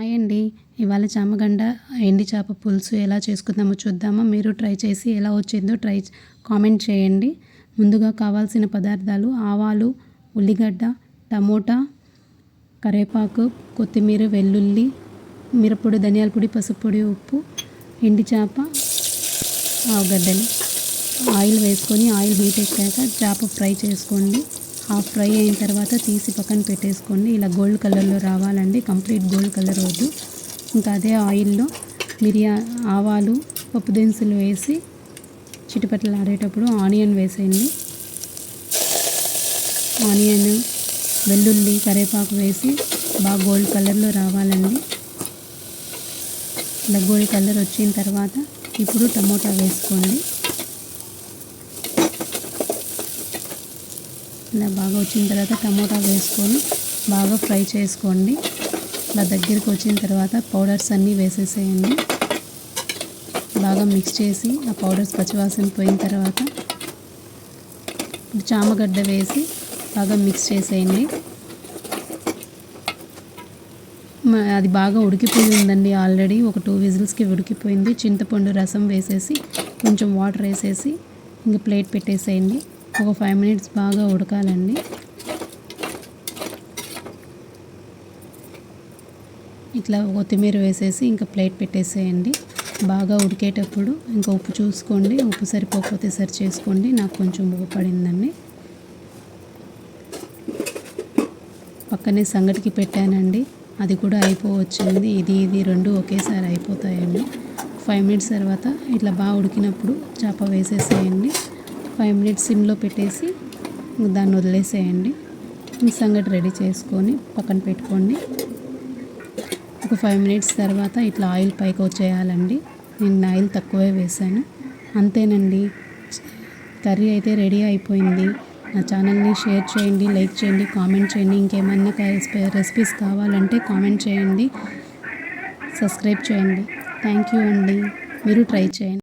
Hi అండి. ఇవాళ చామగడ్డ ఎండి చేప పులుసు ఎలా చేసుకుందామో చూద్దామా. మీరు ట్రై చేసి ఎలా వచ్చిందో కామెంట్ చేయండి. ముందుగా కావాల్సిన పదార్థాలు: ఆవాలు, ఉల్లిగడ్డ, టమోటా, కరివేపాకు, కొత్తిమీర, వెల్లుల్లి, మిరప్పొడి, ధనియాల పొడి, పసుపు పొడి, ఉప్పు, ఎండి చేప, ఆవగడ్డలు. ఆయిల్ వేసుకొని ఆయిల్ హీట్ ఎక్కాక చేప ఫ్రై చేసుకోండి. హాఫ్ ఫ్రై అయిన తర్వాత తీసి పక్కన పెట్టేసుకోండి. ఇలా గోల్డ్ కలర్లో రావాలండి, కంప్లీట్ గోల్డ్ కలర్ వద్దు. ఇంకా అదే ఆయిల్లో ఆవాలు, పప్పు దినుసులు వేసి చిటిపట్లు ఆడేటప్పుడు ఆనియన్ వేసేయండి. ఆనియన్, వెల్లుల్లి, కరివేపాకు వేసి బాగా గోల్డ్ కలర్లో రావాలండి. ఇలా గోల్డ్ కలర్ వచ్చిన తర్వాత ఇప్పుడు టమోటా వేసుకోండి. ఇలా బాగా వచ్చిన తర్వాత టమోటా వేసుకొని బాగా ఫ్రై చేసుకోండి. ఇలా దగ్గరికి వచ్చిన తర్వాత పౌడర్స్ అన్నీ వేసేసేయండి. బాగా మిక్స్ చేసి ఆ పౌడర్స్ పచ్చివాసన పోయిన తర్వాత చామగడ్డ వేసి బాగా మిక్స్ చేసేయండి. అది బాగా ఉడికిపోయి ఉందండి, ఆల్రెడీ ఒక 2 విజిల్స్కి ఉడికిపోయింది. చింతపండు రసం వేసేసి కొంచెం వాటర్ వేసేసి ఇంకా ప్లేట్ పెట్టేసేయండి. ఒక 5 మినిట్స్ బాగా ఉడకాలండి. ఇట్లా కొత్తిమీర వేసేసి ఇంకా ప్లేట్ పెట్టేసేయండి. బాగా ఉడికేటప్పుడు ఇంకా ఉప్పు చూసుకోండి, ఉప్పు సరిపోకపోతే సరి చేసుకోండి. నాకు కొంచెం ఉప్పు పడిందండి. పక్కనే సంగటికి పెట్టానండి, అది కూడా అయిపోవచ్చింది. ఇది రెండు ఒకేసారి అయిపోతాయండి. 5 మినిట్స్ తర్వాత ఇట్లా బాగా ఉడికినప్పుడు చేప వేసేసేయండి. 5 మినిట్స్ సిమ్లో పెట్టేసి దాన్ని వదిలేసేయండి. సంగటి రెడీ చేసుకొని పక్కన పెట్టుకోండి. ఒక 5 మినిట్స్ తర్వాత ఇట్లా ఆయిల్ పైకి వచ్చేయాలండి. నేను ఆయిల్ తక్కువే వేసాను. అంతేనండి, కర్రీ అయితే రెడీ అయిపోయింది. నా ఛానల్ని షేర్ చేయండి, లైక్ చేయండి, కామెంట్ చేయండి. ఇంకేమన్నా రెసిపీస్ కావాలంటే కామెంట్ చేయండి, సబ్స్క్రైబ్ చేయండి. థ్యాంక్ యూ అండి. మీరు ట్రై చేయండి.